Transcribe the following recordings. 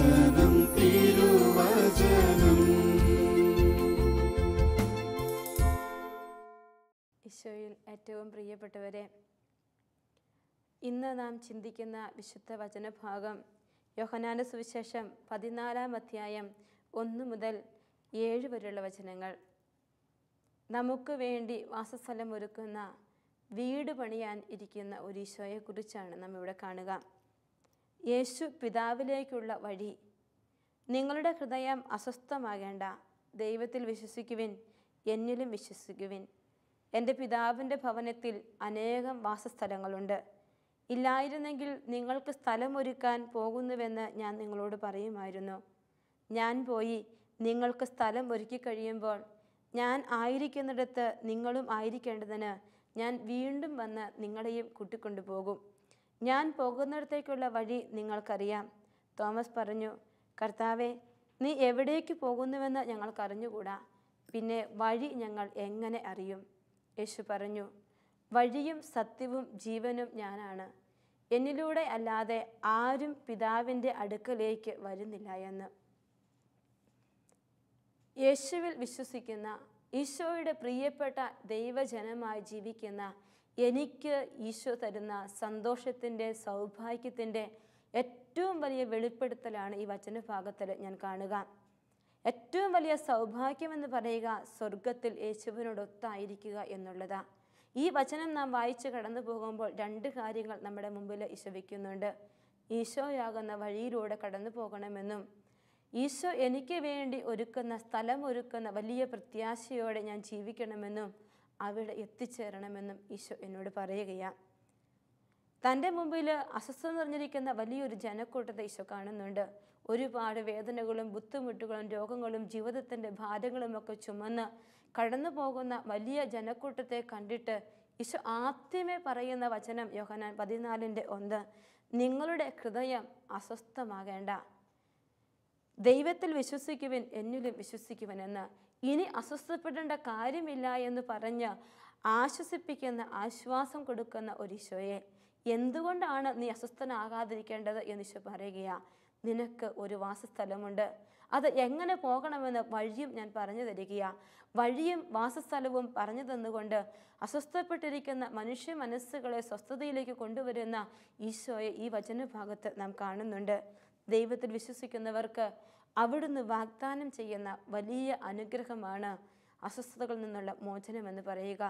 വചനം തിരുവചനം. ഈശോയിൽ ഏറ്റവും പ്രിയപ്പെട്ടവരെ, ഇന്ന് നാം ചിന്തിക്കുന്ന വിശുദ്ധ വചനഭാഗം യോഹന്നാന്റെ സുവിശേഷം 14-ാം അധ്യായം 1 മുതൽ 7 വരെയുള്ള വചനങ്ങൾ. നമുക്ക് വേണ്ടി വാസസ്ഥലം ഒരുക്കുന്ന, വീട് പണിയാൻ ഇരിക്കുന്ന ഒരു ഈശോയെക്കുറിച്ചാണ് നാം ഇവിടെ കാണുക. യേശു പിതാവിലേക്കുള്ള വഴി. നിങ്ങളുടെ ഹൃദയം അസ്വസ്ഥമാകേണ്ട, ദൈവത്തിൽ വിശ്വസിക്കുവിൻ, എന്നിലും വിശ്വസിക്കുവിൻ. എൻ്റെ പിതാവിൻ്റെ ഭവനത്തിൽ അനേകം വാസസ്ഥലങ്ങളുണ്ട്. ഇല്ലായിരുന്നെങ്കിൽ നിങ്ങൾക്ക് സ്ഥലമൊരുക്കാൻ പോകുന്നുവെന്ന് ഞാൻ നിങ്ങളോട് പറയുമായിരുന്നു. ഞാൻ പോയി നിങ്ങൾക്ക് സ്ഥലം ഒരുക്കി കഴിയുമ്പോൾ ഞാൻ ആയിരിക്കുന്നിടത്ത് നിങ്ങളും ആയിരിക്കേണ്ടതിന് ഞാൻ വീണ്ടും വന്ന് നിങ്ങളെയും കൂട്ടിക്കൊണ്ടുപോകും. ഞാൻ പോകുന്നിടത്തേക്കുള്ള വഴി നിങ്ങൾക്കറിയാം. തോമസ് പറഞ്ഞു, കർത്താവേ, നീ എവിടേക്ക് പോകുന്നുവെന്ന് ഞങ്ങൾക്കറിഞ്ഞുകൂടാ, പിന്നെ വഴി ഞങ്ങൾ എങ്ങനെ അറിയും? യേശു പറഞ്ഞു, വഴിയും സത്യവും ജീവനും ഞാനാണ്. എന്നിലൂടെ അല്ലാതെ ആരും പിതാവിൻ്റെ അടുക്കലേക്ക് വരുന്നില്ല എന്ന്. യേശുവിൽ വിശ്വസിക്കുന്ന, ഈശോയുടെ പ്രിയപ്പെട്ട ദൈവജനമായി ജീവിക്കുന്ന എനിക്ക് ഈശോ തരുന്ന സന്തോഷത്തിൻ്റെ, സൗഭാഗ്യത്തിൻ്റെ ഏറ്റവും വലിയ വെളിപ്പെടുത്തലാണ് ഈ വചനഭാഗത്തിൽ ഞാൻ കാണുക. ഏറ്റവും വലിയ സൗഭാഗ്യമെന്ന് പറയുക സ്വർഗത്തിൽ യേശുവിനോടൊത്തായിരിക്കുക എന്നുള്ളതാണ്. ഈ വചനം നാം വായിച്ച് കടന്നു പോകുമ്പോൾ 2 കാര്യങ്ങൾ നമ്മുടെ മുമ്പിൽ ഈശോ വയ്ക്കുന്നുണ്ട്. ഈശോയാകുന്ന വഴിയിലൂടെ കടന്നു പോകണമെന്നും, ഈശോ എനിക്ക് വേണ്ടി ഒരുക്കുന്ന, സ്ഥലം ഒരുക്കുന്ന വലിയ പ്രത്യാശയോടെ ഞാൻ ജീവിക്കണമെന്നും അവിടെ എത്തിച്ചേരണമെന്നും ഈശോ എന്നോട് പറയുകയാണ്. തൻ്റെ മുമ്പിൽ അസ്വസ്ഥത നിറഞ്ഞിരിക്കുന്ന വലിയൊരു ജനക്കൂട്ടത്തെ ഈശോ കാണുന്നുണ്ട്. ഒരുപാട് വേദനകളും ബുദ്ധിമുട്ടുകളും രോഗങ്ങളും ജീവിതത്തിൻ്റെ ഭാരങ്ങളുമൊക്കെ ചുമന്ന് കടന്നു പോകുന്ന വലിയ ജനക്കൂട്ടത്തെ കണ്ടിട്ട് ഈശോ ആദ്യമേ പറയുന്ന വചനം യോഹന്നാൻ 14:1, നിങ്ങളുടെ ഹൃദയം അസ്വസ്ഥമാകേണ്ട, ദൈവത്തിൽ വിശ്വസിക്കുവിൻ, എന്നിലും വിശ്വസിക്കുവിൻ എന്ന്. ഇനി അസ്വസ്ഥപ്പെടേണ്ട കാര്യമില്ല എന്ന് പറഞ്ഞ് ആശ്വസിപ്പിക്കുന്ന, ആശ്വാസം കൊടുക്കുന്ന ഒരു ഈശോയെ, എന്തുകൊണ്ടാണ് നീ അസ്വസ്ഥനാകാതിരിക്കേണ്ടത് എന്ന് ഈശോ പറയുകയാണ്. നിനക്ക് ഒരു വാസസ്ഥലമുണ്ട്, അത് എങ്ങനെ പോകണമെന്ന് വഴിയും ഞാൻ പറഞ്ഞു തരികയാണ്. വഴിയും വാസസ്ഥലവും പറഞ്ഞു തന്നുകൊണ്ട് അസ്വസ്ഥപ്പെട്ടിരിക്കുന്ന മനുഷ്യ മനസ്സുകളെ സ്വസ്ഥതയിലേക്ക് കൊണ്ടുവരുന്ന ഈശോയെ ഈ വചനഭാഗത്ത് നാം കാണുന്നുണ്ട്. ദൈവത്തിൽ വിശ്വസിക്കുന്നവർക്ക് അവിടുന്ന് വാഗ്ദാനം ചെയ്യുന്ന വലിയ അനുഗ്രഹമാണ് അസ്വസ്ഥതകളിൽ നിന്നുള്ള മോചനമെന്ന് പറയുക.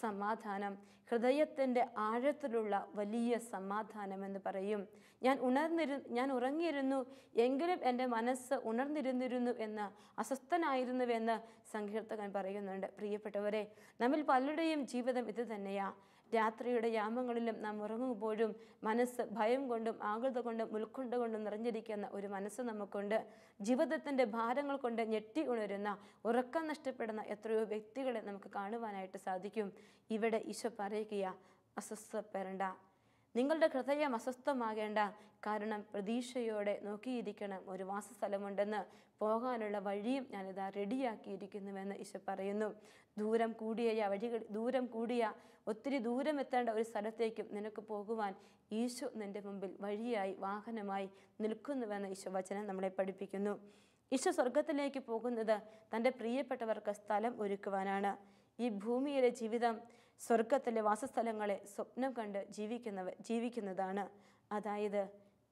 സമാധാനം, ഹൃദയത്തിൻ്റെ ആഴത്തിലുള്ള വലിയ സമാധാനമെന്ന് പറയും. ഞാൻ ഉറങ്ങിയിരുന്നു എങ്കിലും എൻ്റെ മനസ്സ് ഉണർന്നിരുന്നിരുന്നു എന്ന്, അസ്വസ്ഥനായിരുന്നുവെന്ന് സങ്കീർത്തകൻ പറയുന്നുണ്ട്. പ്രിയപ്പെട്ടവരെ, നമ്മിൽ പലരുടെയും ജീവിതം ഇത് തന്നെയാണ്. രാത്രിയുടെ യാമങ്ങളിലും നാം ഉറങ്ങുമ്പോഴും മനസ്സ് ഭയം കൊണ്ടും ആകുലത കൊണ്ടും ഉത്കണ്ഠ കൊണ്ടും നിറഞ്ഞിരിക്കുന്ന ഒരു മനസ്സ് നമുക്കുണ്ട്. ജീവിതത്തിൻ്റെ ഭാരങ്ങൾ കൊണ്ട് ഞെട്ടി ഉണരുന്ന, ഉറക്കം നഷ്ടപ്പെടുന്ന എത്രയോ വ്യക്തികളെ നമുക്ക് കാണുവാനായിട്ട് സാധിക്കും. ഇവിടെ ഈശോ പറയുകയാണ്, അസ്വസ്ഥപ്പെടേണ്ട, നിങ്ങളുടെ ഹൃദയം അസ്വസ്ഥമാകേണ്ട, കാരണം പ്രതീക്ഷയോടെ നോക്കിയിരിക്കണം, ഒരു വാസസ്ഥലമുണ്ടെന്ന്, പോകാനുള്ള വഴിയും ഞാനിതാ റെഡിയാക്കിയിരിക്കുന്നുവെന്ന് ഈശോ പറയുന്നു. ദൂരം കൂടിയ ഒത്തിരി ദൂരം എത്തേണ്ട ഒരു സ്ഥലത്തേക്കും നിനക്ക് പോകുവാൻ ഈശോ നിൻ്റെ മുമ്പിൽ വഴിയായി, വാഹനമായി നിൽക്കുന്നുവെന്ന് ഈശോ വചനം നമ്മളെ പഠിപ്പിക്കുന്നു. ഈശോ സ്വർഗത്തിലേക്ക് പോകുന്നത് തൻ്റെ പ്രിയപ്പെട്ടവർക്ക് സ്ഥലം ഒരുക്കുവാനാണ്. ഈ ഭൂമിയിലെ ജീവിതം സ്വർഗത്തിലെ വാസസ്ഥലങ്ങളെ സ്വപ്നം കണ്ട് ജീവിക്കുന്നതാണ്. അതായത്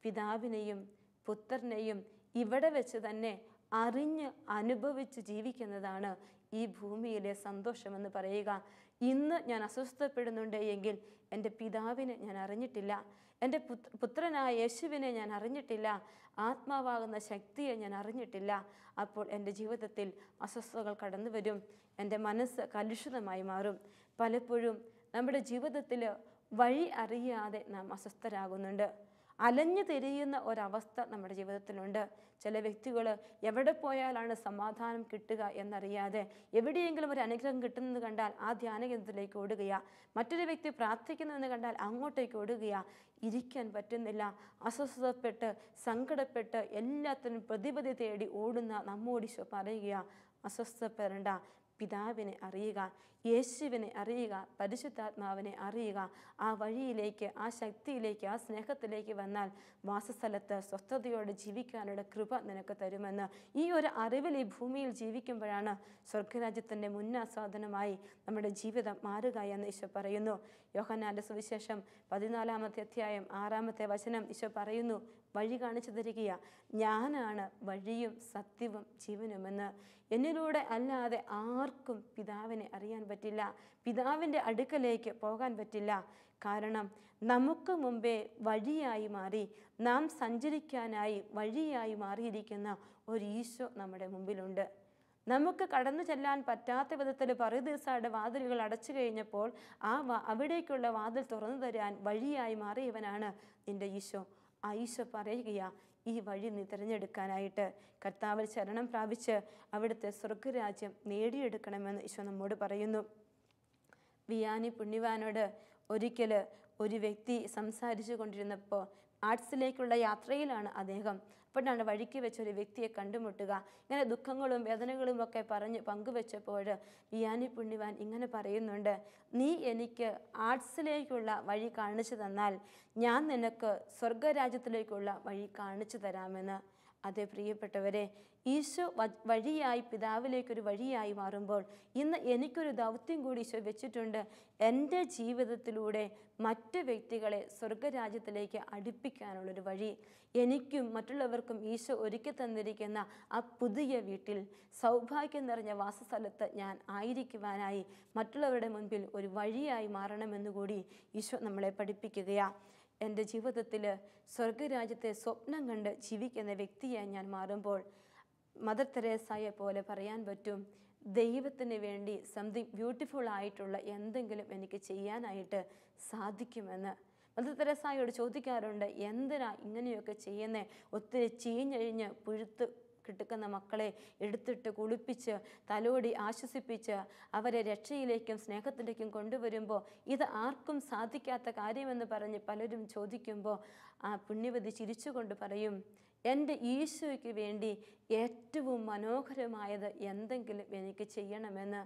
പിതാവിനെയും പുത്രനെയും ഇവിടെ വെച്ച് തന്നെ അറിഞ്ഞ് അനുഭവിച്ച് ജീവിക്കുന്നതാണ് ഈ ഭൂമിയിലെ സന്തോഷമെന്ന് പറയുക. ഇന്ന് ഞാൻ അസ്വസ്ഥപ്പെടുന്നുണ്ട് എങ്കിൽ എൻ്റെ പിതാവിനെ ഞാൻ അറിഞ്ഞിട്ടില്ല, എൻ്റെ പുത്രനായ യേശുവിനെ ഞാൻ അറിഞ്ഞിട്ടില്ല, ആത്മാവാകുന്ന ശക്തിയെ ഞാൻ അറിഞ്ഞിട്ടില്ല. അപ്പോൾ എൻ്റെ ജീവിതത്തിൽ അസ്വസ്ഥതകൾ കടന്നു വരും, എൻ്റെ മനസ്സ് കലുഷിതമായി മാറും. പലപ്പോഴും നമ്മുടെ ജീവിതത്തിൽ വഴി അറിയാതെ നാം അസ്വസ്ഥരാകുന്നുണ്ട്. അലഞ്ഞു തിരിയുന്ന ഒരവസ്ഥ നമ്മുടെ ജീവിതത്തിലുണ്ട്. ചില വ്യക്തികൾ എവിടെ പോയാലാണ് സമാധാനം കിട്ടുക എന്നറിയാതെ എവിടെയെങ്കിലും ഒരു അനുഗ്രഹം കിട്ടുന്നത് കണ്ടാൽ ആ ധ്യാനകേന്ദ്രത്തിലേക്ക് ഓടുകയാണ്. മറ്റൊരു വ്യക്തി പ്രാർത്ഥിക്കുന്നുവെന്ന് കണ്ടാൽ അങ്ങോട്ടേക്ക് ഓടുകയാണ്. ഇരിക്കാൻ പറ്റുന്നില്ല, അസ്വസ്ഥപ്പെട്ട് സങ്കടപ്പെട്ട് എല്ലാത്തിനും പ്രതിപതി തേടി ഓടുന്ന നമ്മോട് ഈശോ പറയുകയാണ്, അസ്വസ്ഥപ്പെടേണ്ട, പിതാവിനെ അറിയുക. യേശുവിനെ അറിയുക, പരിശുദ്ധാത്മാവിനെ അറിയുക. ആ വഴിയിലേക്ക്, ആ ശക്തിയിലേക്ക്, ആ സ്നേഹത്തിലേക്ക് വന്നാൽ വാസസ്ഥലത്ത് സ്വസ്ഥതയോടെ ജീവിക്കാനുള്ള കൃപ നിനക്ക് തരുമെന്ന്. ഈ ഒരു അറിവിൽ ഈ ഭൂമിയിൽ ജീവിക്കുമ്പോഴാണ് സ്വർഗരാജ്യത്തിൻ്റെ മുന്നാസ്വാദനമായി നമ്മുടെ ജീവിതം മാറുക എന്ന് ഈശോ പറയുന്നു. യോഹന്നാൻ്റെ സുവിശേഷം 14-ാമത്തെ അധ്യായം 6-ാമത്തെ വചനം ഈശോ പറയുന്നു, വഴി കാണിച്ചു തരികയാ, ഞാനാണ് വഴിയും സത്യവും ജീവനുമെന്ന്. എന്നിലൂടെ അല്ലാതെ ആർക്കും പിതാവിനെ അറിയാൻ പറ്റില്ല, പിതാവിൻ്റെ അടുക്കലേക്ക് പോകാൻ പറ്റില്ല. കാരണം നമുക്ക് മുമ്പേ വഴിയായി മാറി, നാം സഞ്ചരിക്കാനായി വഴിയായി മാറിയിരിക്കുന്ന ഒരു ഈശോ നമ്മുടെ മുമ്പിലുണ്ട്. നമുക്ക് കടന്നു ചെല്ലാൻ പറ്റാത്ത വിധത്തിൽ പറുദീസയുടെ വാതിലുകൾ അടച്ചു കഴിഞ്ഞപ്പോൾ അവിടേക്കുള്ള വാതിൽ തുറന്നു തരാൻ വഴിയായി മാറിയവനാണ് നിന്റെ ഈശോ. ആ ഈശോ പറയുകയാ, ഈ വഴി നീ തിരഞ്ഞെടുക്കാനായിട്ട് കർത്താവിൽ ശരണം പ്രാപിച്ച് അവിടുത്തെ സ്വർഗരാജ്യം നേടിയെടുക്കണമെന്ന് ഈശോ നമ്മോട് പറയുന്നു. വിയാനി പുണ്യവാനോട് ഒരിക്കൽ ഒരു വ്യക്തി സംസാരിച്ചു കൊണ്ടിരുന്നപ്പോൾ, ആർട്സിലേക്കുള്ള യാത്രയിലാണ് അദ്ദേഹം. അപ്പോഴാണ് വഴിക്ക് വെച്ചൊരു വ്യക്തിയെ കണ്ടുമുട്ടുക. ഇങ്ങനെ ദുഃഖങ്ങളും വേദനകളും ഒക്കെ പറഞ്ഞ് പങ്കുവെച്ചപ്പോൾ വിയാനി പുണ്യവാൻ ഇങ്ങനെ പറയുന്നുണ്ട്, നീ എനിക്ക് ആർട്സിലേക്കുള്ള വഴി കാണിച്ചു തന്നാൽ ഞാൻ നിനക്ക് സ്വർഗരാജ്യത്തിലേക്കുള്ള വഴി കാണിച്ചു തരാമെന്ന്. അതേ പ്രിയപ്പെട്ടവരെ, ഈശോ വഴിയായി പിതാവിലേക്കൊരു വഴിയായി മാറുമ്പോൾ ഇന്ന് എനിക്കൊരു ദൗത്യം കൂടി ഈശോ വെച്ചിട്ടുണ്ട്. എൻ്റെ ജീവിതത്തിലൂടെ മറ്റ് വ്യക്തികളെ സ്വർഗരാജ്യത്തിലേക്ക് അടുപ്പിക്കാനുള്ളൊരു വഴി എനിക്കും മറ്റുള്ളവർക്കും ഈശോ ഒരുക്കി തന്നിരിക്കുന്ന ആ പുതിയ വീട്ടിൽ സൗഭാഗ്യം നിറഞ്ഞ വാസസ്ഥലത്ത് ഞാൻ ആയിരിക്കുവാനായി മറ്റുള്ളവരുടെ മുൻപിൽ ഒരു വഴിയായി മാറണമെന്നുകൂടി ഈശോ നമ്മളെ പഠിപ്പിക്കുകയാണ്. എൻ്റെ ജീവിതത്തിൽ സ്വർഗരാജ്യത്തെ സ്വപ്നം കണ്ട് ജീവിക്കുന്ന വ്യക്തിയായി ഞാൻ മാറുമ്പോൾ മദർ തെരേസയെ പോലെ പറയാൻ പറ്റും, ദൈവത്തിന് വേണ്ടി സംതിങ് ബ്യൂട്ടിഫുൾ ആയിട്ടുള്ള എന്തെങ്കിലും എനിക്ക് ചെയ്യാനായിട്ട് സാധിക്കുമെന്ന്. മദർ തെരേസയോട് ചോദിക്കാറുണ്ട്, എന്തിനാ ഇങ്ങനെയൊക്കെ ചെയ്യുന്നേ? ഒത്തിരി ചീഞ്ഞഴിഞ്ഞ് പുഴുത്ത് കിടക്കുന്ന മക്കളെ എടുത്തിട്ട് കുളിപ്പിച്ച് തലോടി ആശ്വസിപ്പിച്ച് അവരെ രക്ഷയിലേക്കും സ്നേഹത്തിലേക്കും കൊണ്ടുവരുമ്പോൾ ഇത് ആർക്കും സാധിക്കാത്ത കാര്യമെന്ന് പറഞ്ഞ് പലരും ചോദിക്കുമ്പോൾ ആ പുണ്യവതി ചിരിച്ചുകൊണ്ട് പറയും, എൻ്റെ ഈശോയ്ക്ക് വേണ്ടി ഏറ്റവും മനോഹരമായത് എന്തെങ്കിലും എനിക്ക് ചെയ്യണമെന്ന്.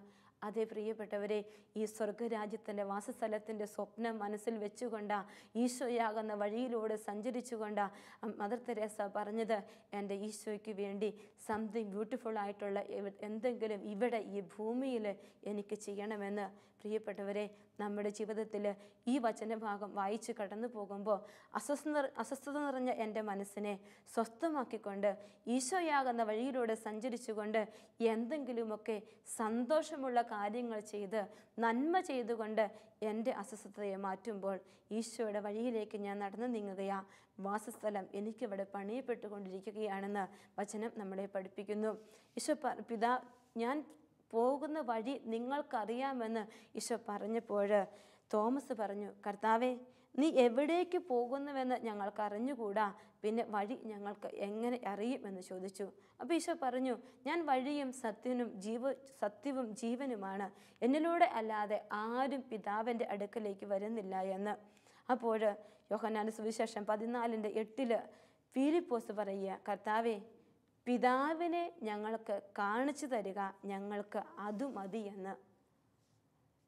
അതേ പ്രിയപ്പെട്ടവരെ, ഈ സ്വർഗരാജ്യത്തിൻ്റെ വാസസ്ഥലത്തിൻ്റെ സ്വപ്നം മനസ്സിൽ വെച്ചുകൊണ്ട ഈശോയാകുന്ന വഴിയിലൂടെ സഞ്ചരിച്ചുകൊണ്ട് മദർ തെരേസ പറഞ്ഞത്, എൻ്റെ ഈശോയ്ക്ക് വേണ്ടി സംതിങ് ബ്യൂട്ടിഫുൾ ആയിട്ടുള്ള എന്തെങ്കിലും ഇവിടെ ഈ ഭൂമിയിൽ എനിക്ക് ചെയ്യണമെന്ന്. പ്രിയപ്പെട്ടവരെ, നമ്മുടെ ജീവിതത്തിൽ ഈ വചനഭാഗം വായിച്ച് കടന്നു പോകുമ്പോൾ അസ്വസ്ഥത നിറഞ്ഞ എൻ്റെ മനസ്സിനെ സ്വസ്ഥമാക്കിക്കൊണ്ട് ഈശോയാകുന്ന വഴിയിലൂടെ സഞ്ചരിച്ചുകൊണ്ട് എന്തെങ്കിലുമൊക്കെ സന്തോഷമുള്ള കാര്യങ്ങൾ ചെയ്ത് നന്മ ചെയ്തുകൊണ്ട് എൻ്റെ അസ്വസ്ഥതയെ മാറ്റുമ്പോൾ ഈശോയുടെ വഴിയിലേക്ക് ഞാൻ നടന്നു നീങ്ങുകയാ. വാസസ്ഥലം എനിക്കിവിടെ പണിയപ്പെട്ടുകൊണ്ടിരിക്കുകയാണെന്ന് വചനം നമ്മളെ പഠിപ്പിക്കുന്നു. ഈശോ ഞാൻ പോകുന്ന വഴി നിങ്ങൾക്കറിയാമെന്ന് ഈശോ പറഞ്ഞപ്പോൾ തോമസ് പറഞ്ഞു, കർത്താവേ, നീ എവിടേക്ക് പോകുന്നുവെന്ന് ഞങ്ങൾക്ക് അറിഞ്ഞുകൂടാ, പിന്നെ വഴി ഞങ്ങൾക്ക് എങ്ങനെ അറിയുമെന്ന് ചോദിച്ചു. അപ്പോൾ ഈശോ പറഞ്ഞു, ഞാൻ വഴിയും സത്യവും ജീവനുമാണ്, എന്നിലൂടെ അല്ലാതെ ആരും പിതാവിൻ്റെ അടുക്കലേക്ക് വരുന്നില്ല എന്ന്. അപ്പോൾ യോഹന്നാന്റെ സുവിശേഷം 14:8 ഫിലിപ്പോസ് പറയുക, കർത്താവേ, പിതാവിനെ ഞങ്ങൾക്ക് കാണിച്ചു തരിക, ഞങ്ങൾക്ക് അതു മതി എന്ന്.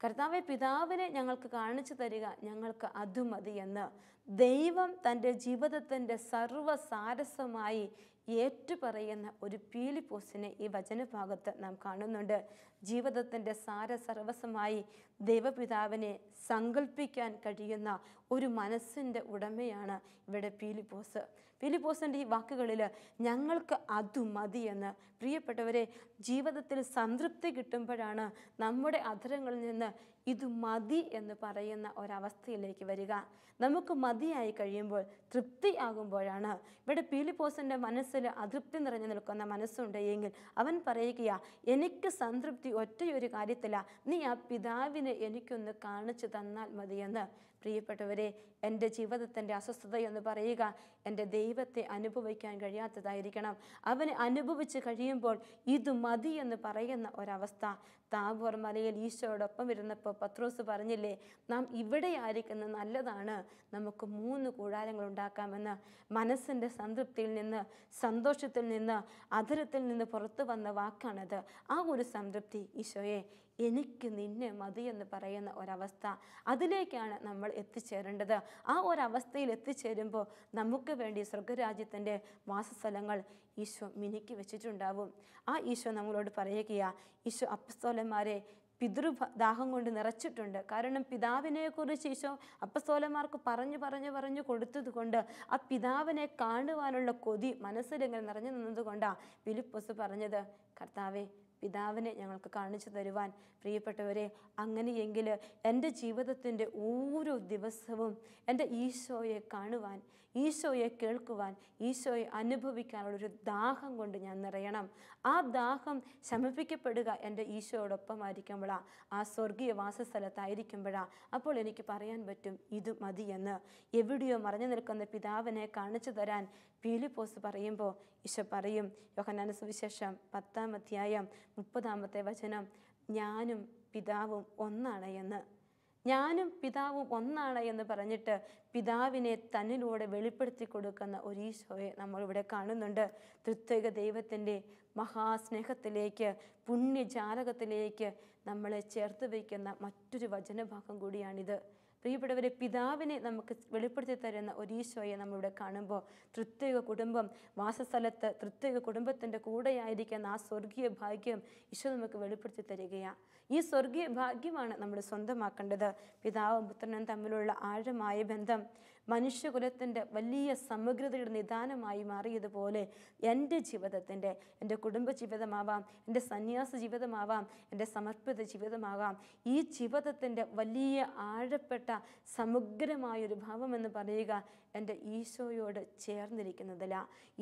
കർത്താവെ, പിതാവിനെ ഞങ്ങൾക്ക് കാണിച്ചു തരിക, ഞങ്ങൾക്ക് അതു മതി എന്ന് ദൈവം തൻ്റെ ജീവിതത്തിൻ്റെ സർവ്വസാരസമായി ഏറ്റുപറയുന്ന ഒരു ഫിലിപ്പോസിനെ ഈ വചനഭാഗത്ത് നാം കാണുന്നുണ്ട്. ജീവിതത്തിൻ്റെ സർവസ്വമായി ദൈവപിതാവിനെ സങ്കല്പിക്കാൻ കഴിയുന്ന ഒരു മനസ്സിൻ്റെ ഉടമയാണ് ഇവിടെ ഫിലിപ്പോസ്. ഫിലിപ്പോസിൻ്റെ ഈ വാക്കുകളിൽ ഞങ്ങൾക്ക് അതു മതി എന്ന്. പ്രിയപ്പെട്ടവരെ, ജീവിതത്തിൽ സംതൃപ്തി കിട്ടുമ്പോഴാണ് നമ്മുടെ അധരങ്ങളിൽ നിന്ന് ഇത് മതി എന്ന് പറയുന്ന ഒരവസ്ഥയിലേക്ക് വരിക. നമുക്ക് മതിയായി കഴിയുമ്പോൾ, തൃപ്തി ആകുമ്പോഴാണ്. ഇവിടെ ഫിലിപ്പോസിൻ്റെ മനസ്സിൽ അതൃപ്തി നിറഞ്ഞു നിൽക്കുന്ന മനസ്സുണ്ട് എങ്കിൽ അവൻ പറയുകയാ, എനിക്ക് സംതൃപ്തി ഒറ്റയൊരു കാര്യത്തില്ല, നീ ആ പിതാവിനെ എനിക്കൊന്ന് കാണിച്ചു തന്നാൽ മതിയെന്ന്. പ്രിയപ്പെട്ടവരെ, എൻ്റെ ജീവിതത്തിൻ്റെ അസ്വസ്ഥത എന്ന് പറയുക എൻ്റെ ദൈവത്തെ അനുഭവിക്കാൻ കഴിയാത്തതായിരിക്കണം. അവനെ അനുഭവിച്ച് കഴിയുമ്പോൾ ഇത് മതി എന്ന് പറയുന്ന ഒരവസ്ഥ. താബോർ മലയിൽ ഈശോയോടൊപ്പം ഇരുന്നപ്പോൾ പത്രോസ് പറഞ്ഞില്ലേ, നാം ഇവിടെ ആയിരിക്കുന്നത് നല്ലതാണ്, നമുക്ക് 3 കൂടാരങ്ങൾ ഉണ്ടാക്കാമെന്ന്. മനസ്സിൻ്റെ സംതൃപ്തിയിൽ നിന്ന്, സന്തോഷത്തിൽ നിന്ന്, അധരത്തിൽ നിന്ന് പുറത്തു വന്ന വാക്കാണത്. ആ ഒരു സംതൃപ്തി ഈശോയെ എനിക്ക് നിന്നെ മതി എന്ന് പറയുന്ന ഒരവസ്ഥ, അതിലേക്കാണ് നമ്മൾ എത്തിച്ചേരേണ്ടത്. ആ ഒരവസ്ഥയിൽ എത്തിച്ചേരുമ്പോൾ നമുക്ക് വേണ്ടി സ്വർഗരാജ്യത്തിൻ്റെ വാസസ്ഥലങ്ങൾ ഈശോ മിനുക്കി വെച്ചിട്ടുണ്ടാവും. ആ ഈശോ നമ്മളോട് പറയുകയാ, ഈശോ അപ്പസ്തോലന്മാരെ പിതൃദാഹം കൊണ്ട് നിറച്ചിട്ടുണ്ട്. കാരണം പിതാവിനെക്കുറിച്ച് ഈശോ അപ്പസ്തോലന്മാർക്ക് പറഞ്ഞു കൊടുത്തത് കൊണ്ട് ആ പിതാവിനെ കാണുവാനുള്ള കൊതി മനസ്സിലിങ്ങനെ നിറഞ്ഞു നിന്നതുകൊണ്ടാണ് ഫിലിപ്പോസ് പറഞ്ഞത്, കർത്താവേ, പിതാവിനെ ഞങ്ങൾക്ക് കാണിച്ചു തരുവാൻ. പ്രിയപ്പെട്ടവരെ, അങ്ങനെയെങ്കിൽ എൻ്റെ ജീവിതത്തിൻ്റെ ഓരോ ദിവസവും എൻ്റെ ഈശോയെ കാണുവാൻ, ഈശോയെ കേൾക്കുവാൻ, ഈശോയെ അനുഭവിക്കാനുള്ളൊരു ദാഹം കൊണ്ട് ഞാൻ നിറയണം. ആ ദാഹം ശമിപ്പിക്കപ്പെടുക എൻ്റെ ഈശോയോടൊപ്പമായിരിക്കുമ്പോഴാണ്, ആ സ്വർഗീയ വാസസ്ഥലത്തായിരിക്കുമ്പോഴാണ്. അപ്പോൾ എനിക്ക് പറയാൻ പറ്റും, ഇത് മതിയെന്ന്. എവിടെയോ മറഞ്ഞു നിൽക്കുന്ന പിതാവിനെ കാണിച്ചു തരാൻ ഫിലിപ്പോസ് പറയുമ്പോൾ ഈശോ പറയും, യോഹന്നാന്റെ സുവിശേഷം 10-ാം അധ്യായം 30-ാമത്തെ വചനം, ഞാനും പിതാവും ഒന്നാണ് എന്ന്. ഞാനും പിതാവും ഒന്നാണ് എന്ന് പറഞ്ഞിട്ട് പിതാവിനെ തന്നിലൂടെ വെളിപ്പെടുത്തി കൊടുക്കുന്ന ഒരു ഈശോയെ നമ്മളിവിടെ കാണുന്നുണ്ട്. ത്രിത്വൈക ദൈവത്തിൻ്റെ മഹാസ്നേഹത്തിലേക്ക്, പുണ്യജാലകത്തിലേക്ക് നമ്മളെ ചേർത്ത് വയ്ക്കുന്ന മറ്റൊരു വചനഭാഗം കൂടിയാണിത്. പ്രിയപ്പെട്ടവരെ, പിതാവിനെ നമുക്ക് വെളിപ്പെടുത്തി തരുന്ന ഒരു ഈശോയെ നമ്മളിവിടെ കാണുമ്പോൾ ത്രിത്വൈക കുടുംബം വാസസ്ഥലത്ത് ത്രിത്വൈക കുടുംബത്തിൻ്റെ കൂടെയായിരിക്കുന്ന ആ സ്വർഗീയ ഭാഗ്യം ഈശോ നമുക്ക് വെളിപ്പെടുത്തി തരികയാണ്. ഈ സ്വർഗീയ ഭാഗ്യമാണ് നമ്മൾ സ്വന്തമാക്കേണ്ടത്. പിതാവും പുത്രനും തമ്മിലുള്ള ആഴമായ ബന്ധം മനുഷ്യകുലത്തിൻ്റെ വലിയ സമഗ്രതയുടെ നിദാനമായി മാറിയതുപോലെ എൻ്റെ ജീവിതത്തിൻ്റെ, എൻ്റെ കുടുംബ ജീവിതമാവാം, എൻ്റെ സന്യാസ ജീവിതമാവാം, എൻ്റെ സമർപ്പിത ജീവിതമാകാം, ഈ ജീവിതത്തിൻ്റെ വലിയ ആഴപ്പെട്ട സമഗ്രമായൊരു ഭാവമെന്ന് പറയുക എൻ്റെ ഈശോയോട് ചേർന്നിരിക്കുന്നതില,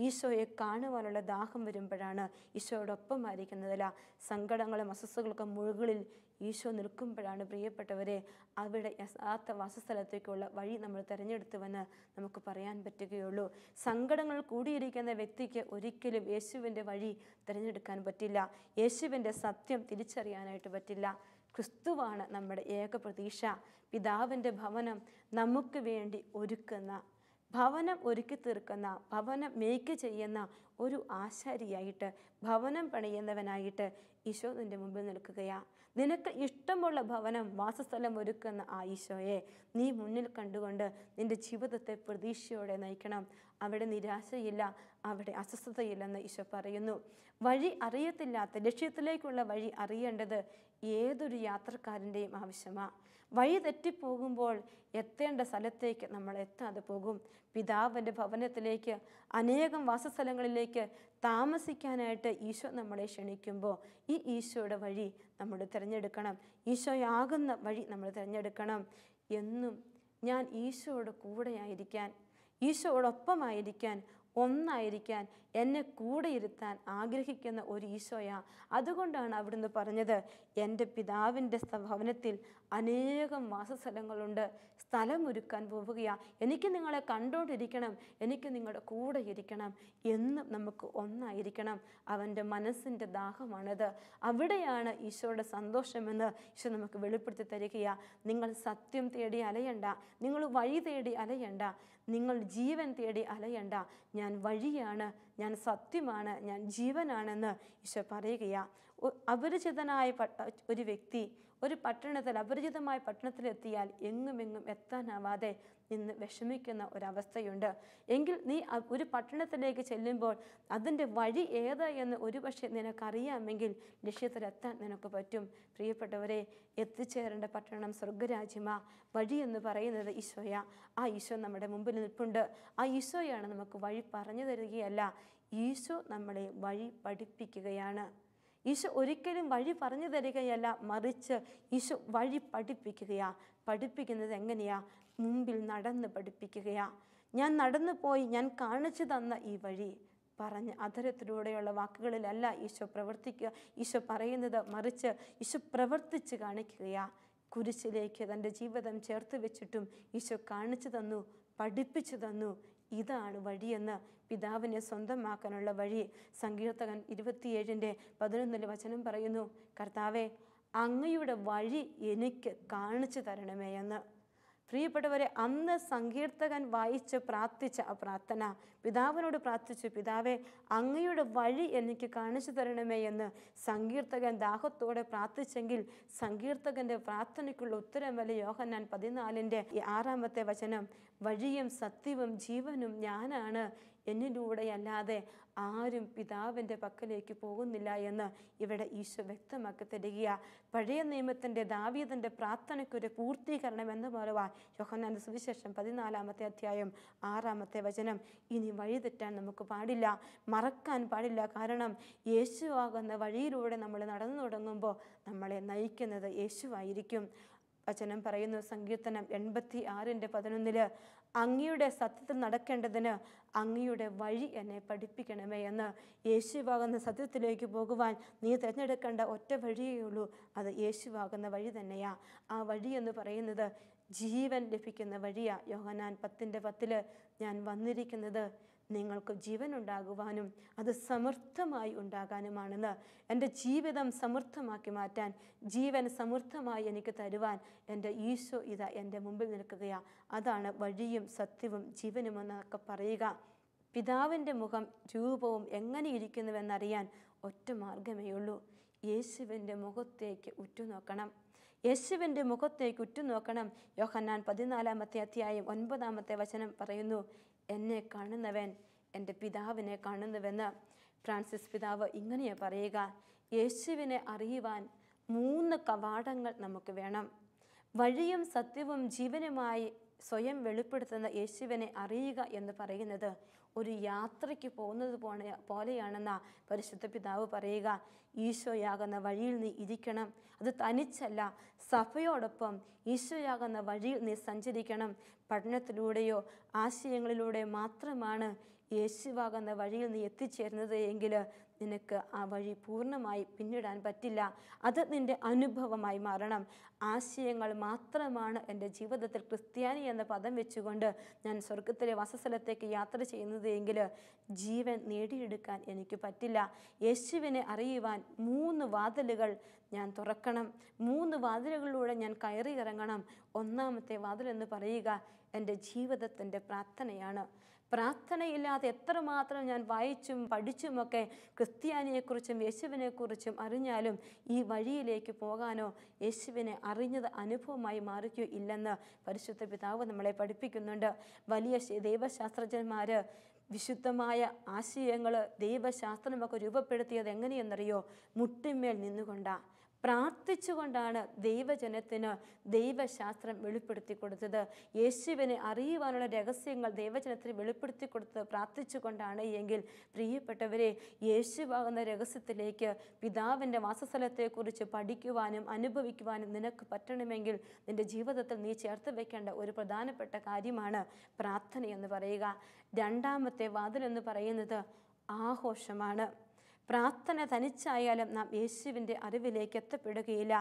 ഈശോയെ കാണുവാനുള്ള ദാഹം വരുമ്പോഴാണ്, ഈശോയോടൊപ്പമായിരിക്കുന്നതില. സങ്കടങ്ങളും അസ്വസ്ഥകൾക്കും മുകളിൽ ഈശോ നിൽക്കുമ്പോഴാണ് പ്രിയപ്പെട്ടവരെ അവിടെ യഥാർത്ഥ വാസസ്ഥലത്തേക്കുള്ള വഴി നമ്മൾ തിരഞ്ഞെടുത്തുവെന്ന് നമുക്ക് പറയാൻ പറ്റുകയുള്ളൂ. സങ്കടങ്ങൾ കൂടിയിരിക്കുന്ന വ്യക്തിക്ക് ഒരിക്കലും യേശുവിൻ്റെ വഴി തിരഞ്ഞെടുക്കാൻ പറ്റില്ല. യേശുവിൻ്റെ സത്യം തിരിച്ചറിയാനായിട്ട് പറ്റില്ല. ക്രിസ്തുവാണ് നമ്മുടെ ഏക പ്രതീക്ഷ. പിതാവിൻ്റെ ഭവനം നമുക്ക് വേണ്ടി ഒരുക്കുന്ന, ഭവനം ഒരുക്കി തീർക്കുന്ന, ഭവനം മേക്ക് ചെയ്യുന്ന ഒരു ആശാരിയായിട്ട്, ഭവനം പണിയുന്നവനായിട്ട് ഈശോ നിൻ്റെ മുമ്പിൽ നിൽക്കുകയാണ്. നിനക്ക് ഇഷ്ടമുള്ള ഭവനം, വാസസ്ഥലം ഒരുക്കുന്ന ആ ഈശോയെ നീ മുന്നിൽ കണ്ടുകൊണ്ട് നിൻ്റെ ജീവിതത്തെ പ്രതീക്ഷയോടെ നയിക്കണം. അവിടെ നിരാശയില്ല, അവിടെ അസ്വസ്ഥതയില്ലെന്ന് ഈശോ പറയുന്നു. വഴി അറിയത്തില്ലാത്ത, ലക്ഷ്യത്തിലേക്കുള്ള വഴി അറിയേണ്ടത് ഏതൊരു യാത്രക്കാരൻ്റെയും ആവശ്യമാണ്. വഴി തെറ്റിപ്പോകുമ്പോൾ എത്തേണ്ട സ്ഥലത്തേക്ക് നമ്മൾ എത്താതെ പോകും. പിതാവിൻ്റെ ഭവനത്തിലേക്ക്, അനേകം വാസസ്ഥലങ്ങളിലേക്ക് താമസിക്കാനായിട്ട് ഈശോ നമ്മളെ ക്ഷണിക്കുമ്പോൾ ഈ ഈശോയുടെ വഴി നമ്മൾ തിരഞ്ഞെടുക്കണം. ഈശോയാകുന്ന വഴി നമ്മൾ തിരഞ്ഞെടുക്കണം. എന്നും ഞാൻ ഈശോയുടെ കൂടെയായിരിക്കാൻ, ഈശോയോടൊപ്പമായിരിക്കാൻ, ഒന്നായിരിക്കാൻ, എന്നെ കൂടെ ഇരുത്താൻ ആഗ്രഹിക്കുന്ന ഒരു ഈശോയാ. അതുകൊണ്ടാണ് അവിടുന്ന് പറഞ്ഞത്, എൻ്റെ പിതാവിൻ്റെ ഭവനത്തിൽ അനേകം വാസസ്ഥലങ്ങളുണ്ട്, സ്ഥലമൊരുക്കാൻ പോവുകയാണ്. എനിക്ക് നിങ്ങളെ കണ്ടോണ്ടിരിക്കണം, എനിക്ക് നിങ്ങളുടെ കൂടെ ഇരിക്കണം, എന്നും നമുക്ക് ഒന്നായിരിക്കണം. അവൻ്റെ മനസ്സിൻ്റെ ദാഹമാണത്. അവിടെയാണ് ഈശോയുടെ സന്തോഷമെന്ന് ഈശോ നമുക്ക് വെളിപ്പെടുത്തി തരികയാണ്. നിങ്ങൾ സത്യം തേടി അലയണ്ട, നിങ്ങൾ വഴി തേടി അലയണ്ട, നിങ്ങൾ ജീവൻ തേടി അലയണ്ട. ഞാൻ വഴിയാണ്, ഞാൻ സത്യമാണ്, ഞാൻ ജീവനാണെന്ന് ഈശോ പറയുകയാണ്. അപരിചിതനായ ഒരു വ്യക്തി ഒരു പട്ടണത്തിൽ, അപരിചിതമായ പട്ടണത്തിലെത്തിയാൽ എങ്ങുമെങ്ങും എത്താനാവാതെ നിന്ന് വിഷമിക്കുന്ന ഒരവസ്ഥയുണ്ട്. എങ്കിൽ നീ ഒരു പട്ടണത്തിലേക്ക് ചെല്ലുമ്പോൾ അതിൻ്റെ വഴി ഏതാ എന്ന് ഒരുപക്ഷെ നിനക്കറിയാമെങ്കിൽ ലക്ഷ്യത്തിലെത്താൻ നിനക്ക് പറ്റും. പ്രിയപ്പെട്ടവരെ, എത്തിച്ചേരേണ്ട പട്ടണം സ്വർഗരാജ്യമാ. വഴി എന്ന് പറയുന്നത് ഈശോയാ. ആ ഈശോ നമ്മുടെ മുമ്പിൽ നിൽപ്പുണ്ട്. ആ ഈശോയാണ് നമുക്ക് വഴി പറഞ്ഞു തരികയല്ല, ഈശോ നമ്മളെ വഴി പഠിപ്പിക്കുകയാണ്. ഈശോ ഒരിക്കലും വഴി പറഞ്ഞു തരികയല്ല, മറിച്ച് ഈശോ വഴി പഠിപ്പിക്കുകയാ. പഠിപ്പിക്കുന്നത് എങ്ങനെയാ? മുമ്പിൽ നടന്ന് പഠിപ്പിക്കുകയാ. ഞാൻ നടന്നു പോയി, ഞാൻ കാണിച്ചു തന്ന ഈ വഴി പറഞ്ഞ് അധരത്തിലൂടെയുള്ള വാക്കുകളിലല്ല ഈശോ പ്രവർത്തിക്കുക, ഈശോ പറയുന്നത്, മറിച്ച് ഈശോ പ്രവർത്തിച്ച് കാണിക്കുകയാ. കുരിശിലേക്ക് തൻ്റെ ജീവിതം ചേർത്ത് വെച്ചിട്ടും ഈശോ കാണിച്ചു തന്നു, പഠിപ്പിച്ചു തന്നു. ഇതാണ് വഴിയെന്ന്, പിതാവിനെ സ്വന്തമാക്കാനുള്ള വഴി. സങ്കീർത്തകൻ 27:11 വചനം പറയുന്നു, കർത്താവേ, അങ്ങയുടെ വഴി എനിക്ക് കാണിച്ചു തരണമേ എന്ന്. പ്രിയപ്പെട്ടവരെ, അന്ന് സങ്കീർത്തകൻ വായിച്ച് പ്രാർത്ഥിച്ച ആ പ്രാർത്ഥന, പിതാവിനോട് പ്രാർത്ഥിച്ചു, പിതാവേ അങ്ങയുടെ വഴി എനിക്ക് കാണിച്ചു തരണമേ എന്ന് സങ്കീർത്തകൻ ദാഹത്തോടെ പ്രാർത്ഥിച്ചെങ്കിൽ സങ്കീർത്തകൻ്റെ പ്രാർത്ഥനയ്ക്കുള്ള ഉത്തരമല്ല യോഹന്നാൻ 14:6 വഴിയും സത്യവും ജീവനും ഞാനാണ്, എന്നിലൂടെയല്ലാതെ ആരും പിതാവിൻ്റെ പക്കലേക്ക് പോകുന്നില്ല എന്ന് ഇവിടെ ഈശോ വ്യക്തമാക്കി തരികയാണ്. പഴയ നിയമത്തിൻ്റെ ദാവീദിൻ്റെ പ്രാർത്ഥനയ്ക്കൊരു പൂർത്തീകരണം എന്ന പോലെ യോഹന്നാന്റെ സുവിശേഷം 14:6 ഇനി വഴി തെറ്റാൻ നമുക്ക് പാടില്ല, മറക്കാൻ പാടില്ല. കാരണം യേശുവാകുന്ന വഴിയിലൂടെ നമ്മൾ നടന്നു തുടങ്ങുമ്പോൾ നമ്മളെ നയിക്കുന്നത് യേശുവായിരിക്കും. വചനം പറയുന്നു, സങ്കീർത്തനം 86:11 അങ്ങയുടെ സത്യത്തിൽ നടക്കേണ്ടതിന് അങ്ങയുടെ വഴി എന്നെ പഠിപ്പിക്കണമേ എന്ന്. യേശുവാകുന്ന സത്യത്തിലേക്ക് പോകുവാൻ നീ തിരഞ്ഞെടുക്കേണ്ട ഒറ്റ വഴിയേ ഉള്ളൂ, അത് യേശുവാകുന്ന വഴി തന്നെയാ. ആ വഴി എന്ന് പറയുന്നത് ജീവൻ ലഭിക്കുന്ന വഴിയാ. യോഹന്നാൻ 10:10 ഞാൻ വന്നിരിക്കുന്നത് നിങ്ങൾക്ക് ജീവൻ ഉണ്ടാകുവാനും അത് സമൃദ്ധമായി ഉണ്ടാകാനുമാണെന്ന്. എൻ്റെ ജീവിതം സമൃദ്ധമാക്കി മാറ്റാൻ, ജീവൻ സമൃദ്ധമായി എനിക്ക് തരുവാൻ എൻ്റെ ഈശോ ഇതാ എൻ്റെ മുമ്പിൽ നിൽക്കുകയാണ്. അതാണ് വഴിയും സത്യവും ജീവനുമെന്നൊക്കെ പറയുക. പിതാവിൻ്റെ മുഖം രൂപവും എങ്ങനെ ഇരിക്കുന്നുവെന്നറിയാൻ ഒറ്റ മാർഗമേ ഉള്ളൂ, യേശുവിൻ്റെ മുഖത്തേക്ക് ഉറ്റുനോക്കണം. യേശുവിൻ്റെ മുഖത്തേക്ക് ഉറ്റുനോക്കണം. യോഹന്നാൻ 14:9 പറയുന്നു, എന്നെ കാണുന്നവൻ എൻ്റെ പിതാവിനെ കാണുന്നുവെന്ന്. ഫ്രാൻസിസ് പിതാവ് ഇങ്ങനെയാണ് പറയുക, യേശുവിനെ അറിയുവാൻ 3 കവാടങ്ങൾ നമുക്ക് വേണം. വഴിയും സത്യവും ജീവനുമായി സ്വയം വെളിപ്പെടുത്തുന്ന യേശുവിനെ അറിയുക എന്ന് പറയുന്നത് ഒരു യാത്രയ്ക്ക് പോകുന്നത് പോലെയാണെന്ന പരിശുദ്ധ പിതാവ് പറയുക. ഈശോയാകുന്ന വഴിയിൽ നീ ഇരിക്കണം. അത് തനിച്ചല്ല, സഭയോടൊപ്പം ഈശോയാകുന്ന വഴിയിൽ നീ സഞ്ചരിക്കണം. പഠനത്തിലൂടെയോ ആശയങ്ങളിലൂടെയോ മാത്രമാണ് യേശുവാകുന്ന വഴിയിൽ നീ എത്തിച്ചേരുന്നത് എങ്കിൽ നിനക്ക് ആ വഴി പൂർണ്ണമായി പിന്നിടാൻ പറ്റില്ല. അത് നിൻ്റെ അനുഭവമായി മാറണം. ആശയങ്ങൾ മാത്രമാണ് എൻ്റെ ജീവിതത്തിൽ ക്രിസ്ത്യാനി എന്ന പദം വെച്ചുകൊണ്ട് ഞാൻ സ്വർഗത്തിലെ വാസസ്ഥലത്തേക്ക് യാത്ര ചെയ്യുന്നത് എങ്കിൽ ജീവൻ നേടിയെടുക്കാൻ എനിക്ക് പറ്റില്ല. യേശുവിനെ അറിയുവാൻ 3 വാതിലുകൾ ഞാൻ തുറക്കണം. 3 വാതിലുകളിലൂടെ ഞാൻ കയറി ഇറങ്ങണം. ഒന്നാമത്തെ വാതിലെന്ന് പറയുക എൻ്റെ ജീവിതത്തിൻ്റെ പ്രാർത്ഥനയാണ്. പ്രാർത്ഥനയില്ലാതെ എത്രമാത്രം ഞാൻ വായിച്ചും പഠിച്ചുമൊക്കെ ക്രിസ്ത്യാനിയെക്കുറിച്ചും യേശുവിനെക്കുറിച്ചും അറിഞ്ഞാലും ഈ വഴിയിലേക്ക് പോകാനോ യേശുവിനെ അറിഞ്ഞത് അനുഭവമായി മാറുകയോ ഇല്ലെന്ന് പരിശുദ്ധ പിതാവ് നമ്മളെ പഠിപ്പിക്കുന്നുണ്ട്. വലിയ ദൈവശാസ്ത്രജ്ഞന്മാർ വിശുദ്ധമായ ആശയങ്ങൾ ദൈവശാസ്ത്രമൊക്കെ രൂപപ്പെടുത്തിയത് എങ്ങനെയെന്നറിയോ? മുട്ടിന്മേൽ നിന്നുകൊണ്ടാണ്, പ്രാർത്ഥിച്ചുകൊണ്ടാണ് ദൈവജനത്തിന് ദൈവശാസ്ത്രം വെളിപ്പെടുത്തി കൊടുത്തത്. യേശുവിനെ അറിയുവാനുള്ള രഹസ്യങ്ങൾ ദൈവജനത്തിന് വെളിപ്പെടുത്തി കൊടുത്തത് പ്രാർത്ഥിച്ചുകൊണ്ടാണ് എങ്കിൽ പ്രിയപ്പെട്ടവരെ, യേശുവാകുന്ന രഹസ്യത്തിലേക്ക് പിതാവിൻ്റെ വാസസ്ഥലത്തെക്കുറിച്ച് പഠിക്കുവാനും അനുഭവിക്കുവാനും നിനക്ക് പറ്റണമെങ്കിൽ നിൻ്റെ ജീവിതത്തിൽ നീ ചേർത്ത് വെക്കേണ്ട ഒരു പ്രധാനപ്പെട്ട കാര്യമാണ് പ്രാർത്ഥനയെന്ന് പറയുക. രണ്ടാമത്തെ വാതിലെന്ന് പറയുന്നത് ആഘോഷമാണ്. പ്രാർത്ഥന തനിച്ചായാലും നാം യേശുവിൻ്റെ അറിവിലേക്ക് എത്തപ്പെടുകയില്ല.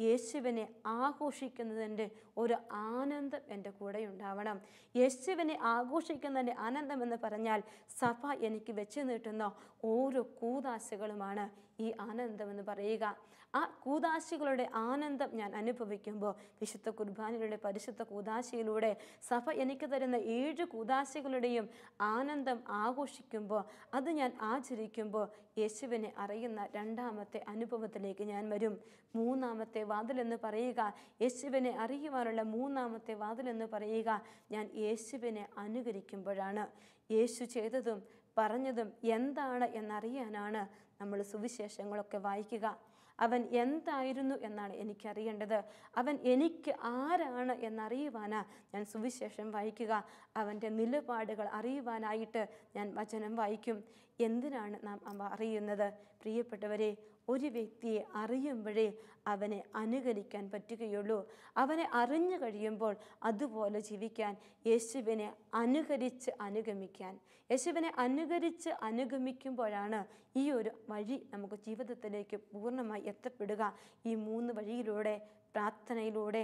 യേശുവിനെ ആഘോഷിക്കുന്നതിൻ്റെ ഒരു ആനന്ദം എൻ്റെ കൂടെ ഉണ്ടാവണം. യേശുവിനെ ആഘോഷിക്കുന്നതിൻ്റെ ആനന്ദം എന്ന് പറഞ്ഞാൽ സഭ എനിക്ക് വെച്ച് നീട്ടുന്ന ഓരോ കൂദാശകളുമാണ് ഈ ആനന്ദമെന്ന് പറയുക. ആ കൂദാശികളുടെ ആനന്ദം ഞാൻ അനുഭവിക്കുമ്പോൾ, വിശുദ്ധ കുർബാനയുടെ പരിശുദ്ധ കൂദാശയിലൂടെ സഭ എനിക്ക് തരുന്ന 7 കൂദാശികളുടെയും ആനന്ദം ആഘോഷിക്കുമ്പോൾ, അത് ഞാൻ ആചരിക്കുമ്പോൾ യേശുവിനെ അറിയുന്ന രണ്ടാമത്തെ അനുഭവത്തിലേക്ക് ഞാൻ വരും. മൂന്നാമത്തെ വാതിലെന്ന് പറയുക, യേശുവിനെ അറിയുവാനുള്ള മൂന്നാമത്തെ വാതിലെന്ന് പറയുക, ഞാൻ യേശുവിനെ അനുകരിക്കുമ്പോഴാണ്. യേശു ചെയ്തതും പറഞ്ഞതും എന്താണ് എന്നറിയാനാണ് നമ്മൾ സുവിശേഷങ്ങളൊക്കെ വായിക്കുക. അവൻ എന്തായിരുന്നു എന്നാണ് എനിക്കറിയേണ്ടത്. അവൻ എനിക്ക് ആരാണ് എന്നറിയുവാനാണ് ഞാൻ സുവിശേഷം വായിക്കുക. അവൻ്റെ നിലപാടുകൾ അറിയുവാനായിട്ട് ഞാൻ വചനം വായിക്കും. എന്തിനാണ് നാം അറിയുന്നത്? പ്രിയപ്പെട്ടവരെ, ഒരു വ്യക്തിയെ അറിയുമ്പോഴേ അവനെ അനുകരിക്കാൻ പറ്റുകയുള്ളൂ. അവനെ അറിഞ്ഞു കഴിയുമ്പോൾ അതുപോലെ ജീവിക്കാൻ, യേശുവിനെ അനുകരിച്ച് അനുഗമിക്കാൻ, യേശുവിനെ അനുകരിച്ച് അനുഗമിക്കുമ്പോഴാണ് ഈ ഒരു വഴി നമുക്ക് ജീവിതത്തിലേക്ക് പൂർണ്ണമായി എത്തപ്പെടുക. ഈ 3 വഴിയിലൂടെ, പ്രാർത്ഥനയിലൂടെ,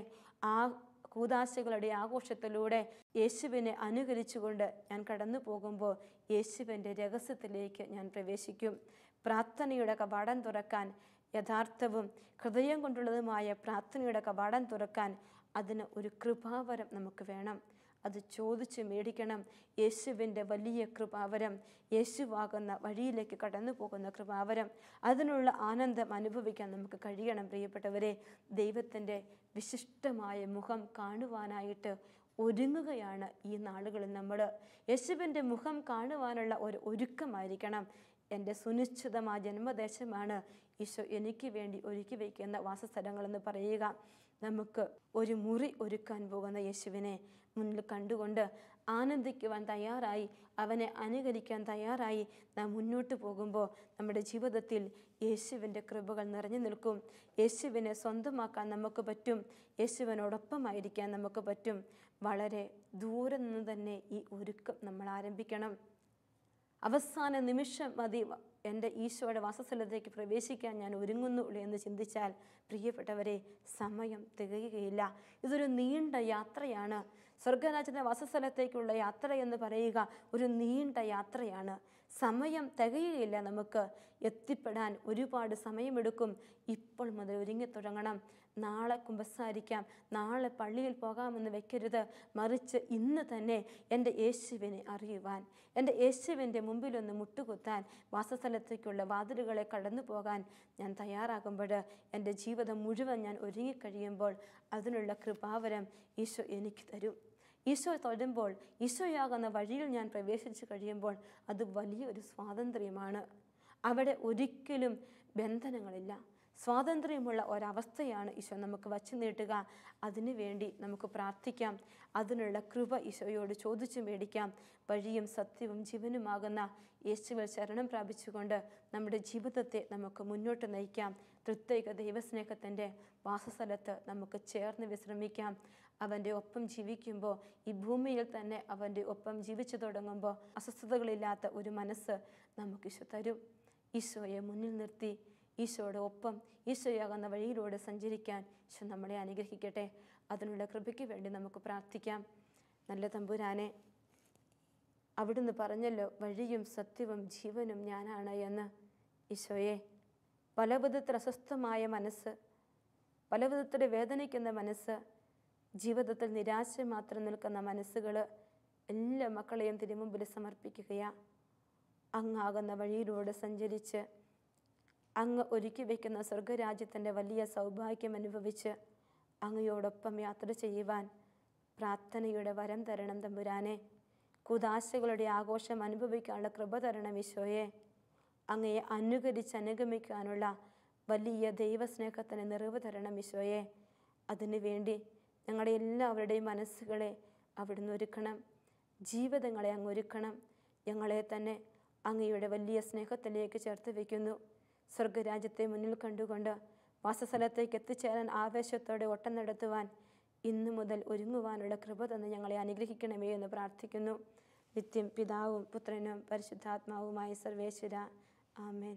കൂദാശകളുടെ ആഘോഷത്തിലൂടെ യേശുവിനെ അനുകരിച്ചുകൊണ്ട് ഞാൻ കടന്നു പോകുമ്പോൾ യേശുവിൻ്റെ രഹസ്യത്തിലേക്ക് ഞാൻ പ്രവേശിക്കും. പ്രാർത്ഥനയുടെ കവാടം തുറക്കാൻ, യഥാർത്ഥവും ഹൃദയം കൊണ്ടുള്ളതുമായ പ്രാർത്ഥനയുടെ കവാടം തുറക്കാൻ അതിന് ഒരു കൃപാവരം നമുക്ക് വേണം. അത് ചോദിച്ച് മേടിക്കണം. യേശുവിൻ്റെ വലിയ കൃപാവരം, യേശുവാകുന്ന വഴിയിലേക്ക് കടന്നു പോകുന്ന കൃപാവരം, അതിനുള്ള ആനന്ദം അനുഭവിക്കാൻ നമുക്ക് കഴിയണം. പ്രിയപ്പെട്ടവരെ, ദൈവത്തിൻ്റെ വിശിഷ്ടമായ മുഖം കാണുവാനായിട്ട് ഒരുങ്ങുകയാണ് ഈ നാളുകളിൽ നമ്മൾ. യേശുവിൻ്റെ മുഖം കാണുവാനുള്ള ഒരു ഒരുക്കമായിരിക്കണം. എൻ്റെ സുനിശ്ചിതമായ ജന്മദേശമാണ് ഈശോ എനിക്ക് വേണ്ടി ഒരുക്കി വയ്ക്കുന്ന വാസസ്ഥലങ്ങളെന്ന് പറയുക. നമുക്ക് ഒരു മുറി ഒരുക്കാൻ പോകുന്ന യേശുവിനെ മുന്നിൽ കണ്ടുകൊണ്ട് ആനന്ദിക്കുവാൻ തയ്യാറായി, അവനെ അനുകരിക്കാൻ തയ്യാറായി നാം മുന്നോട്ട് പോകുമ്പോൾ നമ്മുടെ ജീവിതത്തിൽ യേശുവിൻ്റെ കൃപകൾ നിറഞ്ഞു നിൽക്കും. യേശുവിനെ സ്വന്തമാക്കാൻ നമുക്ക് പറ്റും. യേശുവിനോടൊപ്പമായിരിക്കാൻ നമുക്ക് പറ്റും. വളരെ ദൂരെ നിന്ന് തന്നെ ഈ ഒരുക്കം നമ്മൾ ആരംഭിക്കണം. അവസാന നിമിഷം മതി എൻ്റെ ഈശോയുടെ വാസസ്ഥലത്തേക്ക് പ്രവേശിക്കാൻ ഞാൻ ഒരുങ്ങുന്നുള്ളൂ എന്ന് ചിന്തിച്ചാൽ പ്രിയപ്പെട്ടവരെ, സമയം തികയുകയില്ല. ഇതൊരു നീണ്ട യാത്രയാണ്. സ്വർഗരാജ്യത്തിൻ്റെ വാസസ്ഥലത്തേക്കുള്ള യാത്ര എന്ന് പറയുക ഒരു നീണ്ട യാത്രയാണ്. സമയം തികയുകയില്ല. നമുക്ക് എത്തിപ്പെടാൻ ഒരുപാട് സമയമെടുക്കും. ഇപ്പോൾ മുതൽ ഒരുങ്ങിത്തുടങ്ങണം. നാളെ കുമ്പസാരിക്കാം, നാളെ പള്ളിയിൽ പോകാമെന്ന് വെക്കരുത്. മറിച്ച് ഇന്ന് തന്നെ എൻ്റെ യേശുവിനെ അറിയുവാൻ, എൻ്റെ യേശുവിൻ്റെ മുമ്പിലൊന്ന് മുട്ടുകുത്താൻ, വാസസ്ഥലത്തേക്കുള്ള വാതിലുകളെ കടന്നു പോകാൻ ഞാൻ തയ്യാറാകുമ്പോൾ, എൻ്റെ ജീവിതം മുഴുവൻ ഞാൻ ഒരുങ്ങിക്കഴിയുമ്പോൾ അതിനുള്ള കൃപാവരം ഈശോ എനിക്ക് തരും. ഈശോ തൊടുമ്പോൾ, ഈശോയാകുന്ന വഴിയിൽ ഞാൻ പ്രവേശിച്ചു കഴിയുമ്പോൾ അത് വലിയൊരു സ്വാതന്ത്ര്യമാണ്. അവിടെ ഒരിക്കലും ബന്ധനങ്ങളില്ല. സ്വാതന്ത്ര്യമുള്ള ഒരവസ്ഥയാണ് ഈശോ നമുക്ക് വച്ചു നീട്ടുക. അതിനു വേണ്ടി നമുക്ക് പ്രാർത്ഥിക്കാം. അതിനുള്ള കൃപ ഈശോയോട് ചോദിച്ചു മേടിക്കാം. വഴിയും സത്യവും ജീവനുമാകുന്ന യേശുവിൽ ശരണം പ്രാപിച്ചുകൊണ്ട് നമ്മുടെ ജീവിതത്തെ നമുക്ക് മുന്നോട്ട് നയിക്കാം. തൃത്വൈക ദൈവസ്നേഹത്തിൻ്റെ വാസസ്ഥലത്ത് നമുക്ക് ചേർന്ന് വിശ്രമിക്കാം. അവൻ്റെ ഒപ്പം ജീവിക്കുമ്പോൾ, ഈ ഭൂമിയിൽ തന്നെ അവൻ്റെ ഒപ്പം ജീവിച്ചു തുടങ്ങുമ്പോൾ അസ്വസ്ഥതകളില്ലാത്ത ഒരു മനസ്സ് നമുക്ക് ഈശോ തരും. ഈശോയെ മുന്നിൽ നിർത്തി ഈശോയുടെ ഒപ്പം ഈശോയാകുന്ന വഴിയിലൂടെ സഞ്ചരിക്കാൻ ഈശോ നമ്മളെ അനുഗ്രഹിക്കട്ടെ. അതിനുള്ള കൃപയ്ക്ക് വേണ്ടി നമുക്ക് പ്രാർത്ഥിക്കാം. നല്ല തമ്പുരാനെ, അവിടുന്ന് പറഞ്ഞല്ലോ, വഴിയും സത്യവും ജീവനും ഞാനാണ് എന്ന്. ഈശോയെ, പല വിധത്തിൽ അസ്വസ്ഥമായ മനസ്സ്, പല വിധത്തിൽ വേദനിക്കുന്ന മനസ്സ്, ജീവിതത്തിൽ നിരാശ മാത്രം നിൽക്കുന്ന മനസ്സുകൾ, എല്ലാ മക്കളെയും തിരുമുമ്പിൽ സമർപ്പിക്കുകയാണ്. അങ്ങാകുന്ന വഴിയിലൂടെ സഞ്ചരിച്ച് അങ്ങ് ഒരുക്കി വയ്ക്കുന്ന സ്വർഗരാജ്യത്തിൻ്റെ വലിയ സൗഭാഗ്യം അനുഭവിച്ച് അങ്ങയോടൊപ്പം യാത്ര ചെയ്യുവാൻ പ്രാർത്ഥനയുടെ വരം തരണം തമ്പുരാനെ. കുദാശകളുടെ ആഘോഷം അനുഭവിക്കാനുള്ള കൃപ തരണം ഈശോയെ. അങ്ങയെ അനുഗമിക്കാനുള്ള വലിയ ദൈവസ്നേഹത്തിന് നിറവ് തരണം ഈശോയെ. അതിനുവേണ്ടി ഞങ്ങളുടെ എല്ലാവരുടെയും മനസ്സുകളെ അവിടുന്ന് ഒരുക്കണം. ജീവിതങ്ങളെ അങ്ങ് ഒരുക്കണം. ഞങ്ങളെ തന്നെ അങ്ങയുടെ വലിയ സ്നേഹത്തിലേക്ക് ചേർത്ത് വയ്ക്കുന്നു. സ്വർഗരാജ്യത്തെ മുന്നിൽ കണ്ടുകൊണ്ട് വാസസ്ഥലത്തേക്ക് എത്തിച്ചേരാൻ ആവേശത്തോടെ ഓട്ടം നടത്തുവാൻ ഇന്നു മുതൽ ഒരുങ്ങുവാനുള്ള കൃപ തന്ന് ഞങ്ങളെ അനുഗ്രഹിക്കണമേ എന്ന് പ്രാർത്ഥിക്കുന്നു. നിത്യം പിതാവും പുത്രനും പരിശുദ്ധാത്മാവുമായ സർവേശ്വര. ആമേൻ.